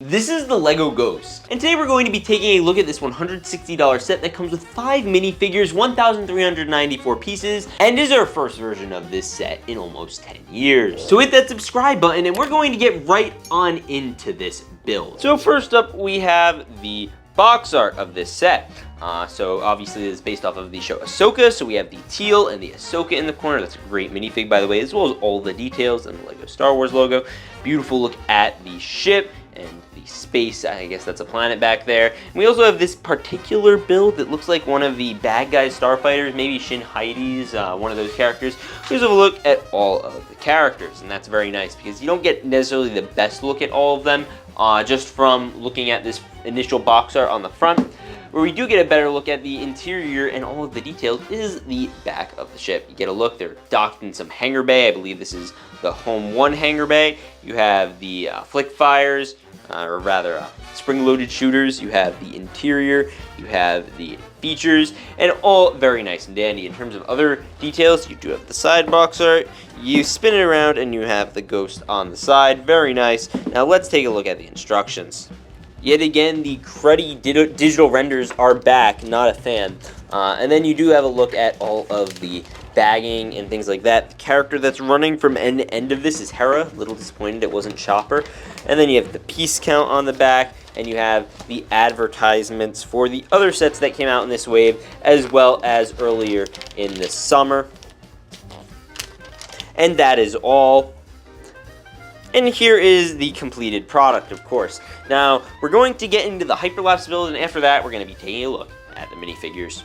This is the Lego Ghost, and today we're going to be taking a look at this $160 set that comes with 5 minifigures, 1,394 pieces, and is our first version of this set in almost 10 years. So hit that subscribe button, and we're going to get right on into this build. So first up, we have the box art of this set. So obviously this is based off of the show Ahsoka, so we have the teal and the Ahsoka in the corner. That's a great minifig, by the way, as well as all the details and the Lego Star Wars logo. Beautiful look at the ship and the space. I guess that's a planet back there. And we also have this particular build that looks like one of the bad guy starfighters, maybe Shin Heidi's, one of those characters. Here's a look at all of the characters, and that's very nice because you don't get necessarily the best look at all of them just from looking at this initial box art on the front. Where we do get a better look at the interior and all of the details is the back of the ship. You get a look, they're docked in some hangar bay. I believe this is the Home 1 hangar bay. You have the flick fires, or rather spring-loaded shooters. You have the interior, you have the features, and all very nice and dandy. In terms of other details, you do have the side box art. You spin it around and you have the Ghost on the side. Very nice. Now let's take a look at the instructions. Yet again, the cruddy digital renders are back, not a fan. And then you do have a look at all of the bagging and things like that. The character that's running from end to end of this is Hera. A little disappointed it wasn't Chopper. And then you have the piece count on the back, and you have the advertisements for the other sets that came out in this wave, as well as earlier in the summer. And that is all. And here is the completed product, of course. Now, we're going to get into the hyperlapse build, and after that, we're going to be taking a look at the minifigures.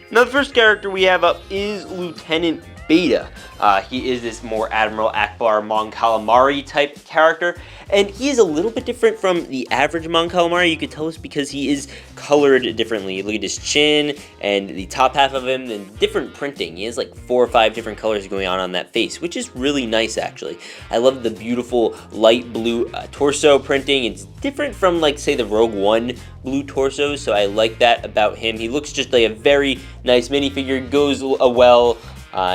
Now the first character we have up is Lieutenant Beta. He is this more Admiral Akbar Mon Calamari type character, and he is a little bit different from the average Mon Calamari. You could tell this because he is colored differently. Look at his chin and the top half of him, and different printing. He has like 4 or 5 different colors going on that face, which is really nice actually. I love the beautiful light blue torso printing. It's different from like say the Rogue One blue torso, so I like that about him. He looks just like a very nice minifigure, goes well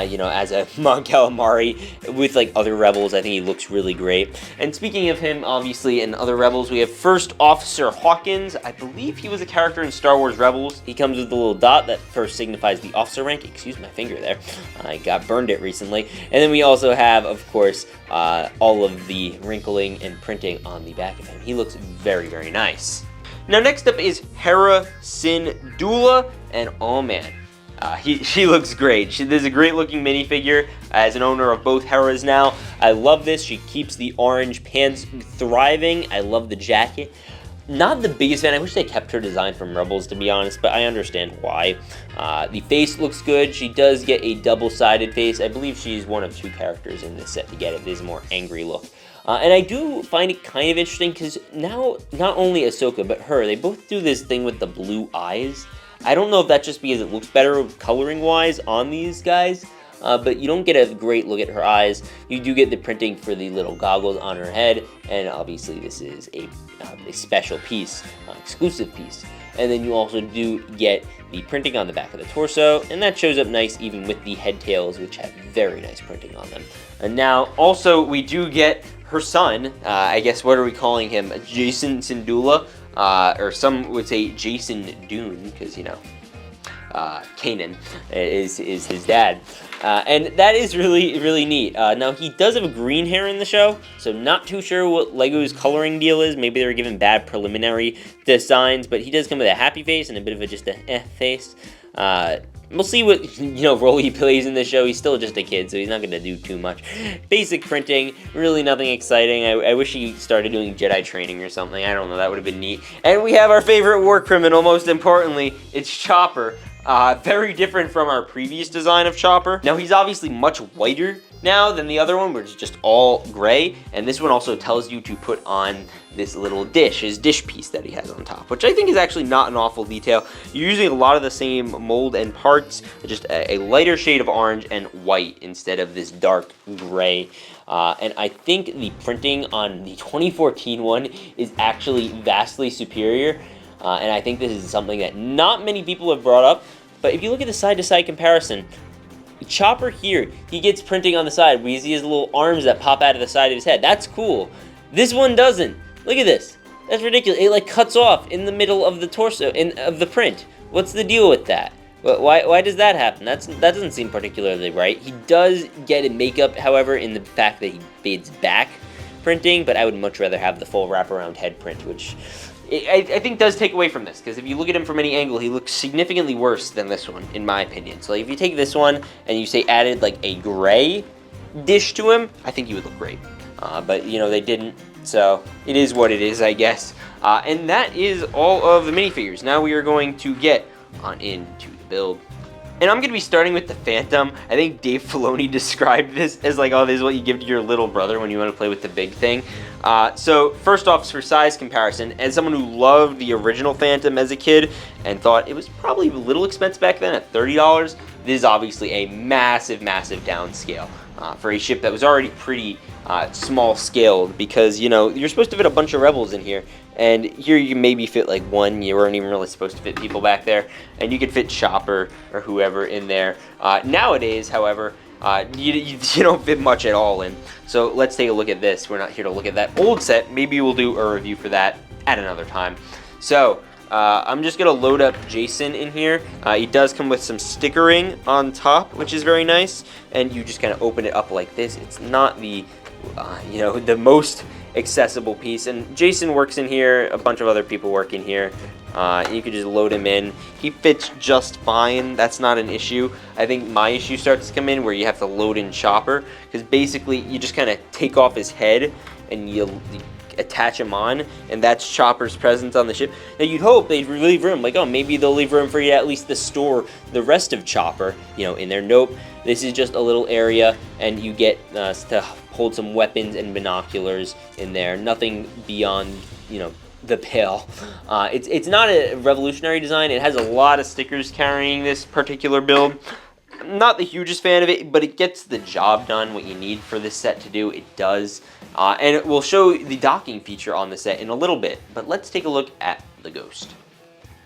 you know, as a Mon Calamari with like other rebels. I think he looks really great. And speaking of him, obviously in other rebels, we have First Officer Hawkins. I believe he was a character in Star Wars Rebels. He comes with a little dot that first signifies the officer rank. Excuse my finger there. I got burned it recently. And then we also have, of course, all of the wrinkling and printing on the back of him. He looks very, very nice. Now next up is Hera Syndulla, and oh man, she looks great. This is a great looking minifigure. As an owner of both Heras now, I love this. She keeps the orange pants thriving. I love the jacket. Not the biggest fan. I wish they kept her design from Rebels, to be honest, but I understand why. The face looks good. She does get a double-sided face. I believe she's one of 2 characters in this set to get it. This is a more angry look. And I do find it kind of interesting because now not only Ahsoka, but her, they both do this thing with the blue eyes. I don't know if that's just because it looks better coloring-wise on these guys, but you don't get a great look at her eyes. You do get the printing for the little goggles on her head, and obviously this is a special piece, exclusive piece. And then you also do get the printing on the back of the torso, and that shows up nice even with the head tails, which have very nice printing on them. And now, also, we do get her son, I guess, what are we calling him? Jacen Syndulla, or some would say Jason Dune, because, you know, Kanan is his dad. And that is really, really neat. Now, he does have a green hair in the show, so not too sure what Lego's coloring deal is. Maybe they were given bad preliminary designs, but he does come with a happy face and a bit of a just a face. We'll see what, you know, role he plays in the show. He's still just a kid, so he's not going to do too much. Basic printing, really nothing exciting. I wish he started doing Jedi training or something. I don't know, that would have been neat. And we have our favorite war criminal, most importantly. It's Chopper. Very different from our previous design of Chopper. Now, he's obviously much whiter now than the other one, where it's just all gray. And this one also tells you to put on this little dish, his dish piece that he has on top, which I think is actually not an awful detail. You're using a lot of the same mold and parts, just a lighter shade of orange and white instead of this dark gray. And I think the printing on the 2014 one is actually vastly superior. And I think this is something that not many people have brought up. But if you look at the side-to-side comparison, Chopper here, he gets printing on the side. We see his little arms that pop out of the side of his head. That's cool. This one doesn't. Look at this. That's ridiculous. It like cuts off in the middle of the torso, of the print. What's the deal with that? Why does that happen? That doesn't seem particularly right. He does get a makeup, however, in the fact that he fades back printing, but I would much rather have the full wraparound head print, which I think does take away from this, because if you look at him from any angle, he looks significantly worse than this one, in my opinion. So like, if you take this one and you say added like a gray dish to him, I think he would look great. But you know, they didn't, so it is what it is, I guess. And that is all of the minifigures. Now we are going to get on into the build. And I'm going to be starting with the Phantom. I think Dave Filoni described this as like, oh, this is what you give to your little brother when you want to play with the big thing. So first off, for size comparison, as someone who loved the original Phantom as a kid and thought it was probably a little expensive back then at $30, this is obviously a massive, massive downscale for a ship that was already pretty small scaled, because, you know, you're supposed to fit a bunch of rebels in here. And here you maybe fit like one. You weren't even really supposed to fit people back there. And you could fit Chopper or whoever in there. Nowadays, however, you don't fit much at all in. So let's take a look at this. We're not here to look at that old set. Maybe we'll do a review for that at another time. So I'm just going to load up Jacen in here. He does come with some stickering on top, which is very nice. And you just kind of open it up like this. It's not the, you know, the most accessible piece, and Jacen works in here. A bunch of other people work in here. You could just load him in. He fits just fine. That's not an issue. I think my issue starts to come in where you have to load in Chopper, because basically you just kind of take off his head and you attach him on, and that's Chopper's presence on the ship. Now you'd hope they'd leave room, like, oh, maybe they'll leave room for you at least to store the rest of Chopper, you know, in there. Nope, this is just a little area, and you get to hold some weapons and binoculars in there. Nothing beyond, you know, the pale. It's not a revolutionary design. It has a lot of stickers carrying this particular build. I'm not the hugest fan of it, but it gets the job done. What you need for this set to do, it does. And it will show the docking feature on the set in a little bit, but let's take a look at the Ghost.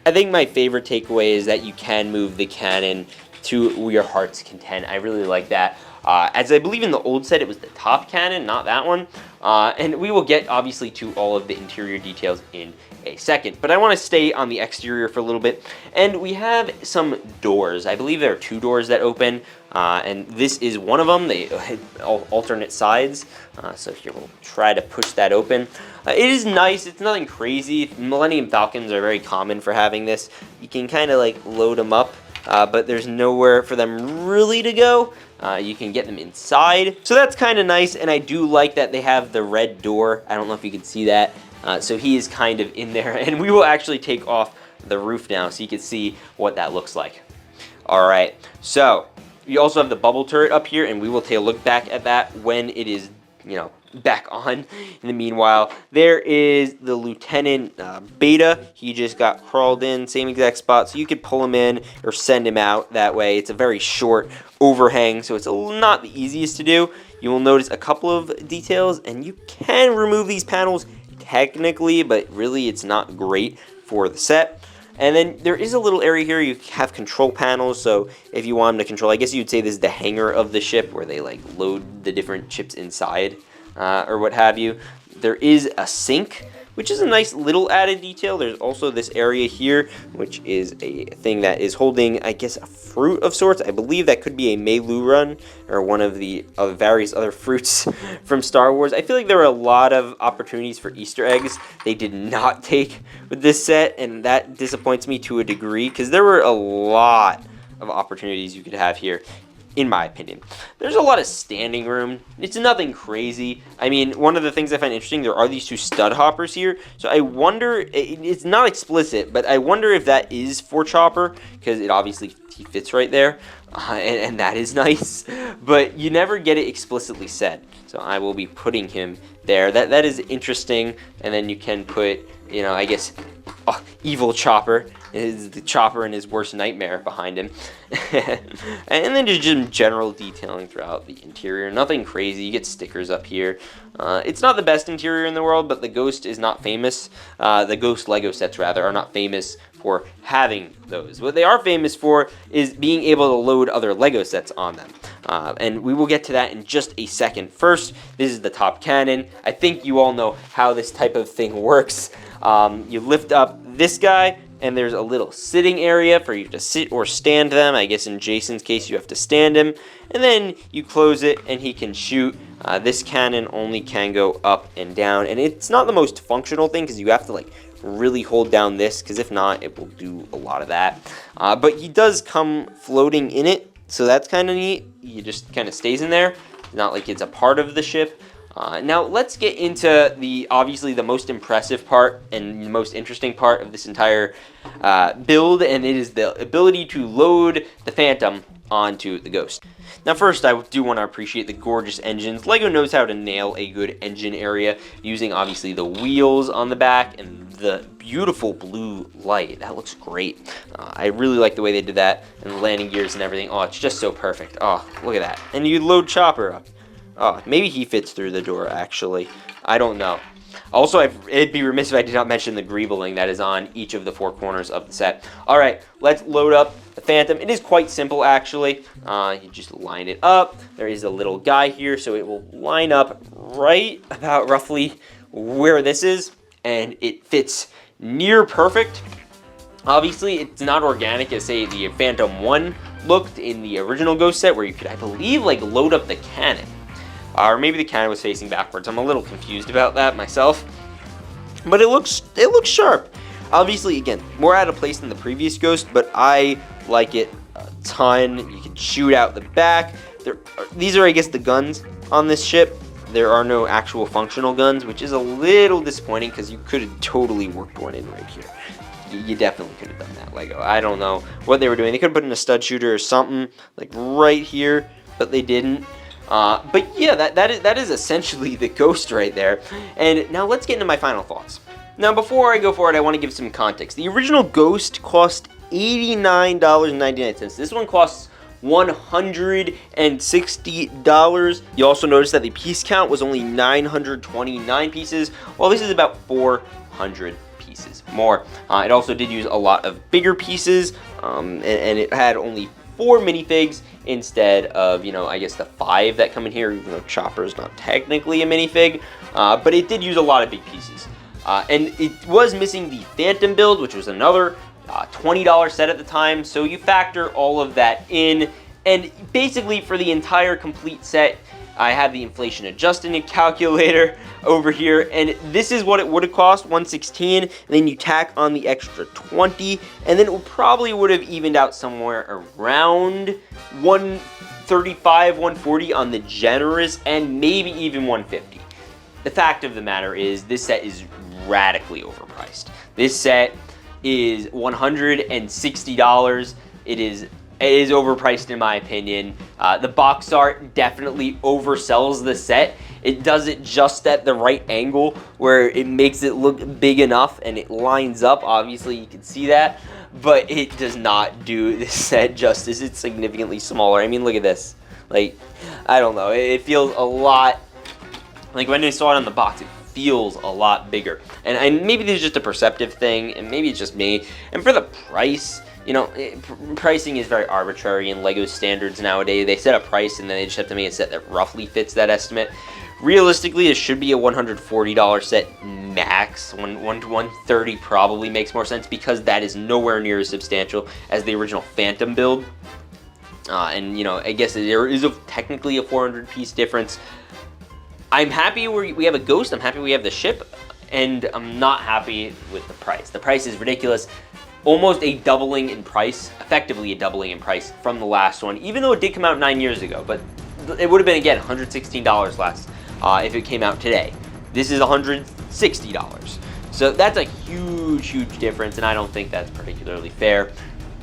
I think my favorite takeaway is that you can move the cannon to your heart's content. I really like that. As I believe in the old set, it was the top cannon, not that one. And we will get, obviously, to all of the interior details in a second. But I want to stay on the exterior for a little bit. And we have some doors. I believe there are 2 doors that open. And this is one of them. They have alternate sides. So here, we'll try to push that open. It is nice. It's nothing crazy. Millennium Falcons are very common for having this. You can kind of like load them up. But there's nowhere for them really to go. You can get them inside. So that's kind of nice, and I do like that they have the red door. I don't know if you can see that. So he is kind of in there, and we will actually take off the roof now so you can see what that looks like. All right, so we also have the bubble turret up here, and we will take a look back at that when it is, you know, back on. In the meanwhile, there is the Lieutenant Beta. He just got crawled in, same exact spot, so you could pull him in or send him out that way. It's a very short overhang, so it's not the easiest to do. You will notice a couple of details, and you can remove these panels technically, but really it's not great for the set. And then there is a little area here. You have control panels, so if you want them to control, I guess you'd say this is the hangar of the ship where they like load the different chips inside. Or what have you. There is a sink, which is a nice little added detail. There's also this area here, which is a thing that is holding, I guess, a fruit of sorts. I believe that could be a Melu run, or one of the various other fruits from Star Wars. I feel like there were a lot of opportunities for Easter eggs they did not take with this set, and that disappoints me to a degree, because there were a lot of opportunities you could have here. In my opinion, there's a lot of standing room. It's nothing crazy. I mean, one of the things I find interesting, there are these 2 stud hoppers here. So I wonder, it's not explicit, but I wonder if that is for Chopper, because it obviously he fits right there, and that is nice. But you never get it explicitly said. So I will be putting him there. That is interesting. And then you can put, you know, I guess, evil Chopper. Is the Chopper and his worst nightmare behind him. And then just general detailing throughout the interior. Nothing crazy. You get stickers up here. It's not the best interior in the world, but the Ghost is not famous. The Ghost Lego sets, rather, are not famous for having those. What they are famous for is being able to load other Lego sets on them. And we will get to that in just a second. First, this is the top cannon. I think you all know how this type of thing works. You lift up this guy, and there's a little sitting area for you to sit or stand them. I guess in Jason's case, you have to stand him. And then you close it, and he can shoot. This cannon only can go up and down. And it's not the most functional thing, because you have to, like, really hold down this, because if not, it will do a lot of that. But he does come floating in it, so that's kind of neat. He just kind of stays in there. It's not like it's a part of the ship. Now let's get into obviously the most impressive part and the most interesting part of this entire build, and it is the ability to load the Phantom onto the Ghost. Now first, I do want to appreciate the gorgeous engines. LEGO knows how to nail a good engine area using obviously the wheels on the back and the beautiful blue light. That looks great. I really like the way they did that, and the landing gears and everything. Oh, it's just so perfect. Oh, look at that. And you load Chopper up. Oh, maybe he fits through the door, actually. I don't know. Also, it'd be remiss if I did not mention the greebling that is on each of the 4 corners of the set. All right, let's load up the Phantom. It is quite simple, actually. You just line it up. There is a little guy here, so it will line up right about roughly where this is, and it fits near perfect. Obviously, it's not organic as, say, the Phantom 1 looked in the original Ghost set, where you could, I believe, like, load up the cannon. Or maybe the cannon was facing backwards. I'm a little confused about that myself. But it looks sharp. Obviously, again, more out of place than the previous Ghost, but I like it a ton. You can shoot out the back. These are, I guess, the guns on this ship. there are no actual functional guns, which is a little disappointing because you could have totally worked one in right here. You definitely could have done that, Lego. I don't know what they were doing. They could have put in a stud shooter or something, like right here, but they didn't. But yeah, that is essentially the Ghost right there. And now let's get into my final thoughts. Now, before I go forward, I want to give some context. The original Ghost cost $89.99. This one costs $160. You also notice that the piece count was only 929 pieces, while this is about 400 pieces more. It also did use a lot of bigger pieces, and it had only 4 minifigs instead of, I guess the 5 that come in here, even though Chopper is not technically a minifig, but it did use a lot of big pieces. And it was missing the Phantom build, which was another $20 set at the time, so you factor all of that in, and basically for the entire complete set, I have the inflation adjusting calculator over here, and this is what it would have cost, $116, and then you tack on the extra 20, and then it probably would have evened out somewhere around 135, 140 on the generous, and maybe even 150. The fact of the matter is, this set is radically overpriced. This set is $160. It is overpriced in my opinion. The box art definitely oversells the set. It does it just at the right angle where it makes it look big enough and it lines up. Obviously you can see that, but it does not do this set justice. It's significantly smaller. I mean, look at this. Like, I don't know. It feels a lot, like when I saw it on the box, it feels a lot bigger. And maybe this is just a perceptive thing, and maybe it's just me. And for the price, pricing is very arbitrary in LEGO standards nowadays. They set a price and then they just have to make a set that roughly fits that estimate. Realistically, it should be a $140 set max. $130 probably makes more sense because that is nowhere near as substantial as the original Phantom build. And I guess there is technically a 400 piece difference. I'm happy we have a Ghost, I'm happy we have the ship, and I'm not happy with the price. The price is ridiculous. Almost a doubling in price, effectively a doubling in price from the last one, even though it did come out 9 years ago, but it would have been, again, $116 less if it came out today. This is $160. So that's a huge, huge difference, and I don't think that's particularly fair.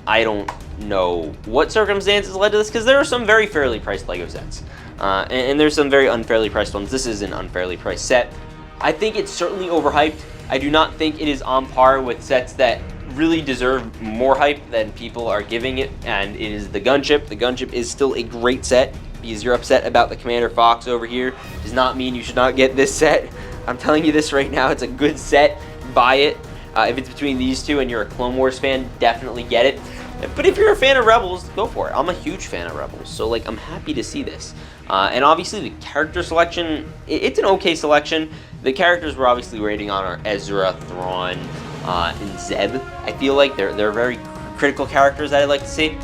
I don't know what circumstances led to this, because there are some very fairly priced LEGO sets. And there's some very unfairly priced ones. This is an unfairly priced set. I think it's certainly overhyped. I do not think it is on par with sets that really deserve more hype than people are giving it, and it is the Gunship. The Gunship is still a great set. Because you're upset about the Commander Fox over here does not mean you should not get this set. I'm telling you this right now, it's a good set. Buy it. If it's between these two and you're a Clone Wars fan, definitely get it. But if you're a fan of Rebels, go for it. I'm a huge fan of Rebels, so I'm happy to see this. And obviously the character selection, it's an okay selection. The characters we're obviously rating on are Ezra, Thrawn, and Zeb. I feel like they're very critical characters that I like to see.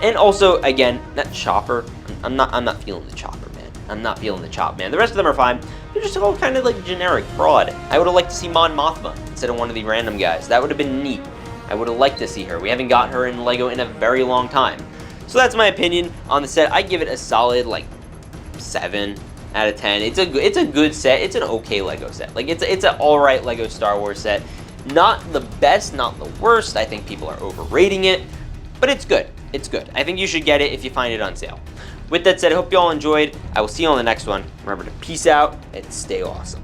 And also, again, that Chopper, I'm not feeling the Chopper, man. I'm not feeling the Chop, man. The rest of them are fine. They're just all kind of like generic, broad. I would have liked to see Mon Mothma instead of one of the random guys. That would have been neat. I would have liked to see her. We haven't got her in LEGO in a very long time. So that's my opinion on the set. I give it a solid 7 out of 10. It's a good set. It's an okay LEGO set. It's an alright LEGO Star Wars set. Not the best, not the worst. I think people are overrating it, but it's good. It's good. I think you should get it if you find it on sale. With that said, I hope you all enjoyed. I will see you on the next one. Remember to peace out and stay awesome.